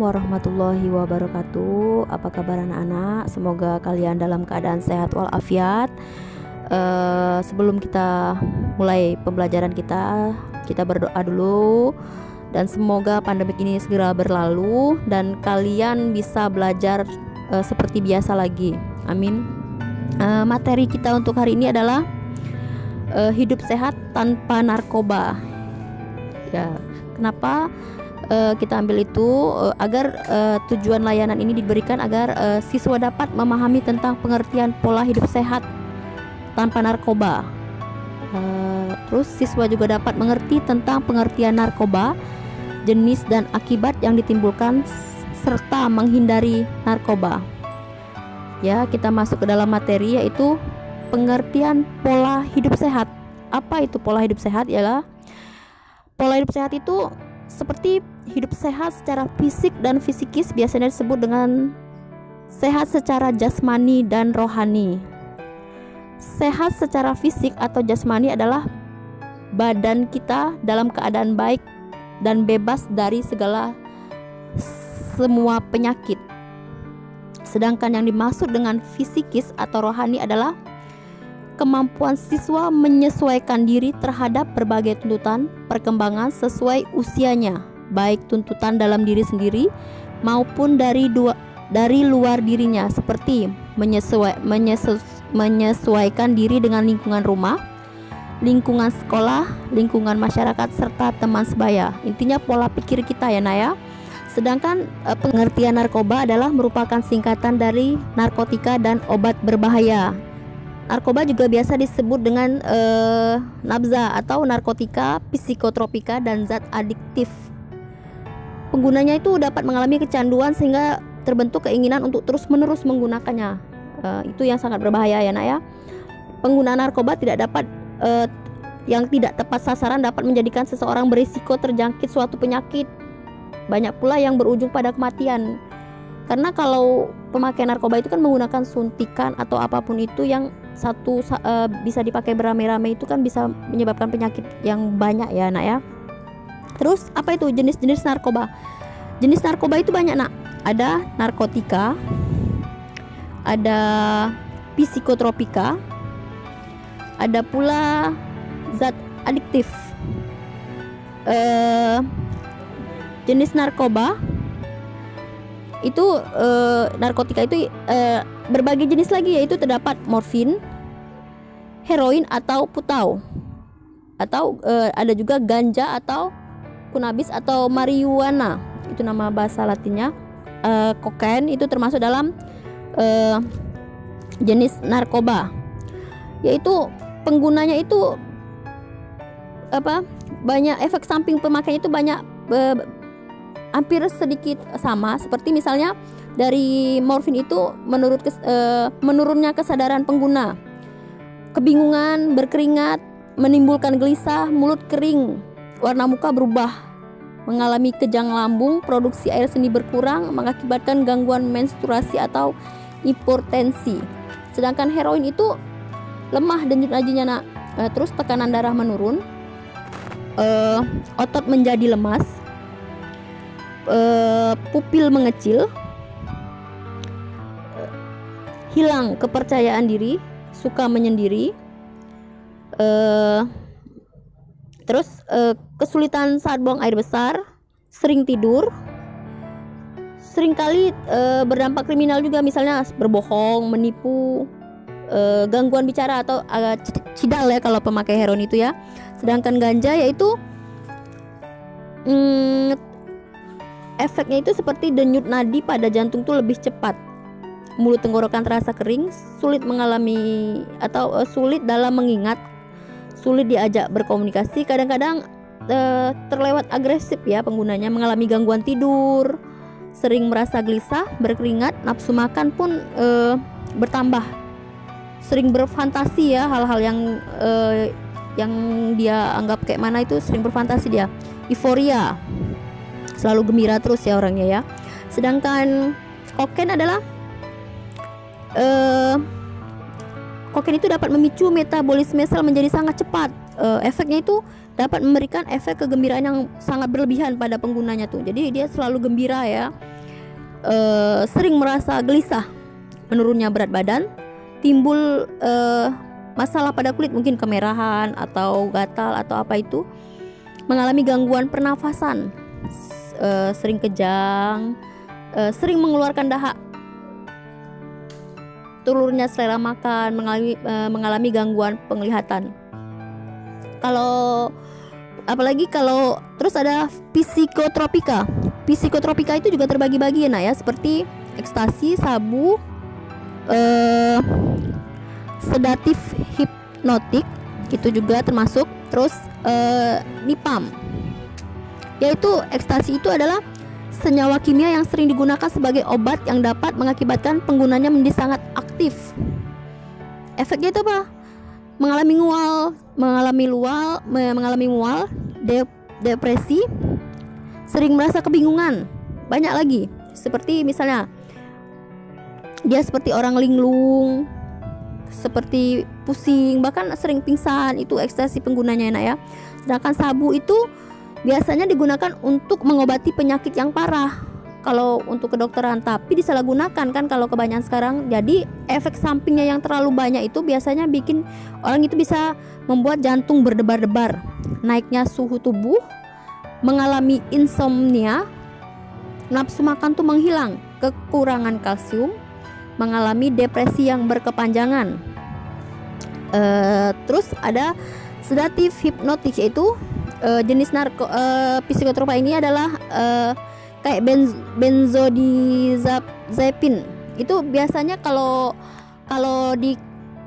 warahmatullahi wabarakatuh. Apa kabar anak-anak? Semoga kalian dalam keadaan sehat walafiat. Sebelum kita mulai pembelajaran kita berdoa dulu. Dan semoga pandemik ini segera berlalu dan kalian bisa belajar seperti biasa lagi. Amin. Materi kita untuk hari ini adalah hidup sehat tanpa narkoba. Ya, kenapa kita ambil itu? Agar tujuan layanan ini diberikan agar siswa dapat memahami tentang pengertian pola hidup sehat tanpa narkoba. Terus siswa juga dapat mengerti tentang pengertian narkoba, jenis dan akibat yang ditimbulkan serta menghindari narkoba. Ya, kita masuk ke dalam materi, yaitu pengertian pola hidup sehat. Apa itu pola hidup sehat? Ialah pola hidup sehat itu seperti hidup sehat secara fisik dan psikis, biasanya disebut dengan sehat secara jasmani dan rohani. Sehat secara fisik atau jasmani adalah badan kita dalam keadaan baik dan bebas dari semua penyakit. Sedangkan yang dimaksud dengan fisikis atau rohani adalah kemampuan siswa menyesuaikan diri terhadap berbagai tuntutan perkembangan sesuai usianya, baik tuntutan dalam diri sendiri maupun dari luar dirinya, seperti menyesuaikan diri dengan lingkungan rumah, lingkungan sekolah, lingkungan masyarakat, serta teman sebaya. Intinya pola pikir kita ya, Naya. Sedangkan pengertian narkoba adalah merupakan singkatan dari narkotika dan obat berbahaya. Narkoba juga biasa disebut dengan nabza atau narkotika, psikotropika, dan zat adiktif. Penggunanya itu dapat mengalami kecanduan sehingga terbentuk keinginan untuk terus-menerus menggunakannya. Itu yang sangat berbahaya ya, Nak ya. Penggunaan narkoba yang tidak tepat sasaran dapat menjadikan seseorang berisiko terjangkit suatu penyakit. Banyak pula yang berujung pada kematian. Karena kalau pemakaian narkoba itu kan menggunakan suntikan atau apapun itu yang bisa dipakai beramai-ramai, itu kan bisa menyebabkan penyakit yang banyak ya, Nak ya. Terus apa itu jenis-jenis narkoba? Jenis narkoba itu banyak, Nak. Ada narkotika, ada psikotropika, ada pula zat adiktif. Jenis narkoba itu narkotika itu berbagai jenis lagi, yaitu terdapat morfin, heroin atau putau, atau ada juga ganja atau cannabis atau marijuana, itu nama bahasa latinnya. Kokain itu termasuk dalam jenis narkoba, yaitu penggunanya itu banyak, efek samping pemakaian itu banyak, hampir sedikit sama. Seperti misalnya dari morfin itu menurunnya kesadaran pengguna, kebingungan, berkeringat, menimbulkan gelisah, mulut kering, warna muka berubah, mengalami kejang lambung, produksi air seni berkurang, mengakibatkan gangguan menstruasi atau hipertensi. Sedangkan heroin itu lemah denyut nadinya, Nak. Terus tekanan darah menurun, otot menjadi lemas, pupil mengecil, hilang kepercayaan diri, suka menyendiri, terus kesulitan saat buang air besar, sering tidur, seringkali berdampak kriminal juga, misalnya berbohong, menipu, gangguan bicara atau cidal ya kalau pemakai heroin itu ya. Sedangkan ganja yaitu efeknya itu seperti denyut nadi pada jantung tuh lebih cepat, mulut tenggorokan terasa kering, sulit mengalami atau sulit dalam mengingat, sulit diajak berkomunikasi, kadang-kadang terlewat agresif ya penggunanya, mengalami gangguan tidur, sering merasa gelisah, berkeringat, nafsu makan pun bertambah, sering berfantasi ya, hal-hal yang dia anggap kayak mana itu sering berfantasi dia, euforia, selalu gembira terus ya orangnya ya. Sedangkan kokain adalah kokain itu dapat memicu metabolisme sel menjadi sangat cepat. Efeknya itu dapat memberikan efek kegembiraan yang sangat berlebihan pada penggunanya tuh. Jadi dia selalu gembira ya. sering merasa gelisah, menurunnya berat badan, timbul masalah pada kulit, mungkin kemerahan atau gatal atau apa itu, mengalami gangguan pernafasan, sering kejang, sering mengeluarkan dahak, turunnya selera makan, mengalami gangguan penglihatan. Apalagi kalau terus ada psikotropika. Psikotropika itu juga terbagi-bagi ya, seperti ekstasi, sabu, sedatif hipnotik itu juga termasuk. Terus nipam, yaitu ekstasi itu adalah senyawa kimia yang sering digunakan sebagai obat yang dapat mengakibatkan penggunanya menjadi sangat aktif. Efeknya itu apa? Mengalami mual, depresi, sering merasa kebingungan, banyak lagi. Seperti misalnya dia seperti orang linglung, seperti pusing, bahkan sering pingsan. Itu ekstasi penggunanya ya. Sedangkan sabu itu biasanya digunakan untuk mengobati penyakit yang parah kalau untuk kedokteran, tapi disalahgunakan kan kalau kebanyakan sekarang. Jadi efek sampingnya yang terlalu banyak itu biasanya bikin orang itu bisa membuat jantung berdebar-debar, naiknya suhu tubuh, mengalami insomnia, nafsu makan tuh menghilang, kekurangan kalsium, mengalami depresi yang berkepanjangan. Terus ada sedatif hipnotik, yaitu jenis psikotropa ini adalah kayak benzodiazepin. Itu biasanya kalau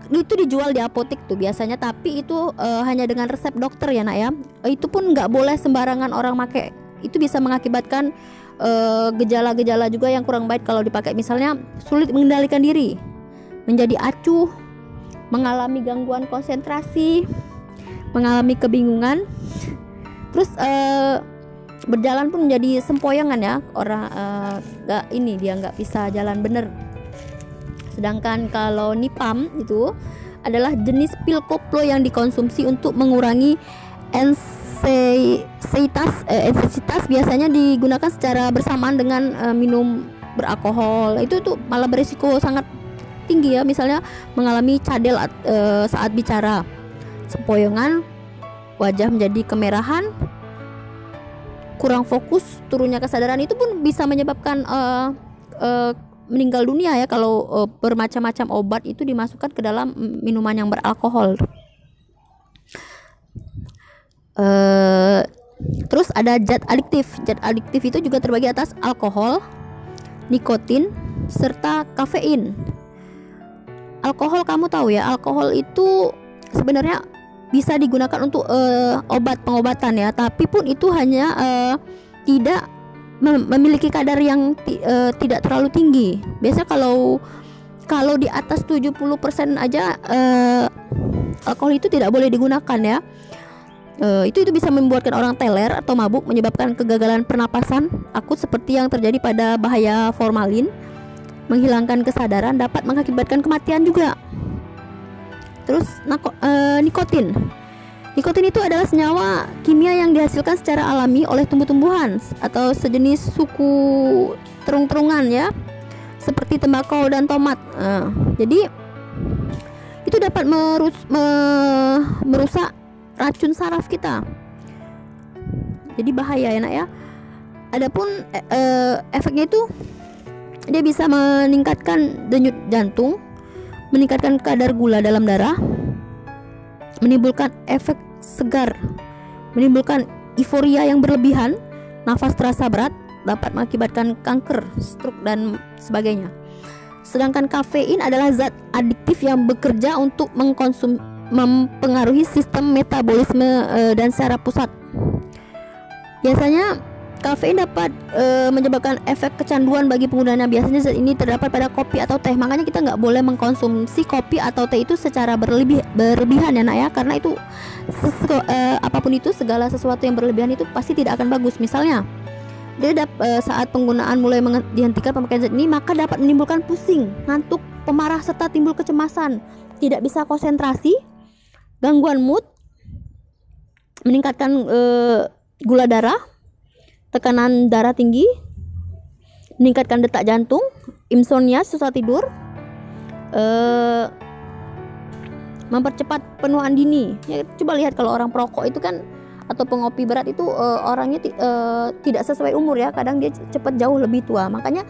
itu dijual di apotek tuh biasanya, tapi itu hanya dengan resep dokter ya nak ya. Itu pun nggak boleh sembarangan orang pakai. Itu bisa mengakibatkan gejala-gejala juga yang kurang baik kalau dipakai. Misalnya sulit mengendalikan diri, menjadi acuh, mengalami gangguan konsentrasi, mengalami kebingungan, terus berjalan pun menjadi sempoyangan ya, orang dia nggak bisa jalan bener. Sedangkan kalau nipam itu adalah jenis pil koplo yang dikonsumsi untuk mengurangi anxietas, biasanya digunakan secara bersamaan dengan minum beralkohol. Itu tuh malah berisiko sangat tinggi ya, misalnya mengalami cadel saat bicara, sempoyongan, wajah menjadi kemerahan, kurang fokus, turunnya kesadaran. Itu pun bisa menyebabkan meninggal dunia ya kalau bermacam-macam obat itu dimasukkan ke dalam minuman yang beralkohol. Terus ada zat adiktif. Zat adiktif itu juga terbagi atas alkohol, nikotin, serta kafein. Alkohol, kamu tahu ya, alkohol itu sebenarnya bisa digunakan untuk pengobatan ya, tapi pun itu hanya tidak memiliki kadar yang tidak terlalu tinggi. Biasanya kalau di atas 70% aja alkohol itu tidak boleh digunakan ya. Itu bisa membuatkan orang teler atau mabuk, menyebabkan kegagalan pernapasan akut seperti yang terjadi pada bahaya formalin, menghilangkan kesadaran, dapat mengakibatkan kematian juga. Terus nikotin. Nikotin itu adalah senyawa kimia yang dihasilkan secara alami oleh tumbuh-tumbuhan atau sejenis suku terung-terungan ya, seperti tembakau dan tomat. Jadi itu dapat merusak racun saraf kita. Jadi bahaya ya nak ya. Adapun efeknya itu dia bisa meningkatkan denyut jantung, meningkatkan kadar gula dalam darah, menimbulkan efek segar, menimbulkan euforia yang berlebihan, nafas terasa berat, dapat mengakibatkan kanker, stroke dan sebagainya. Sedangkan kafein adalah zat adiktif yang bekerja untuk mempengaruhi sistem metabolisme dan saraf pusat. Biasanya kafein dapat menyebabkan efek kecanduan bagi penggunanya. Biasanya zat ini terdapat pada kopi atau teh. Makanya kita nggak boleh mengkonsumsi kopi atau teh itu secara berlebihan ya nak ya, karena itu apapun itu, segala sesuatu yang berlebihan itu pasti tidak akan bagus. Misalnya saat penggunaan mulai dihentikan pemakaian zat ini, maka dapat menimbulkan pusing, ngantuk, pemarah, serta timbul kecemasan, tidak bisa konsentrasi, gangguan mood, meningkatkan gula darah, tekanan darah tinggi, meningkatkan detak jantung, insomnia, susah tidur, mempercepat penuaan dini. Ya, coba lihat kalau orang perokok itu kan atau pengopi berat itu orangnya tidak sesuai umur ya, kadang dia cepat jauh lebih tua. Makanya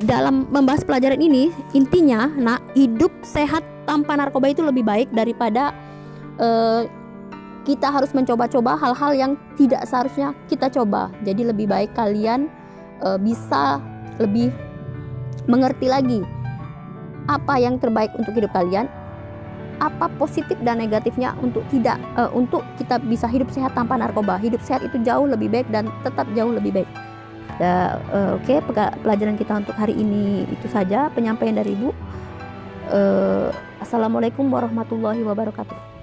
dalam membahas pelajaran ini intinya, hidup sehat tanpa narkoba itu lebih baik daripada kita harus mencoba-coba hal-hal yang tidak seharusnya kita coba. Jadi lebih baik kalian bisa lebih mengerti lagi apa yang terbaik untuk hidup kalian, apa positif dan negatifnya untuk kita bisa hidup sehat tanpa narkoba. Hidup sehat itu jauh lebih baik dan tetap jauh lebih baik. Oke, pelajaran kita untuk hari ini itu saja, penyampaian dari Ibu. Assalamualaikum warahmatullahi wabarakatuh.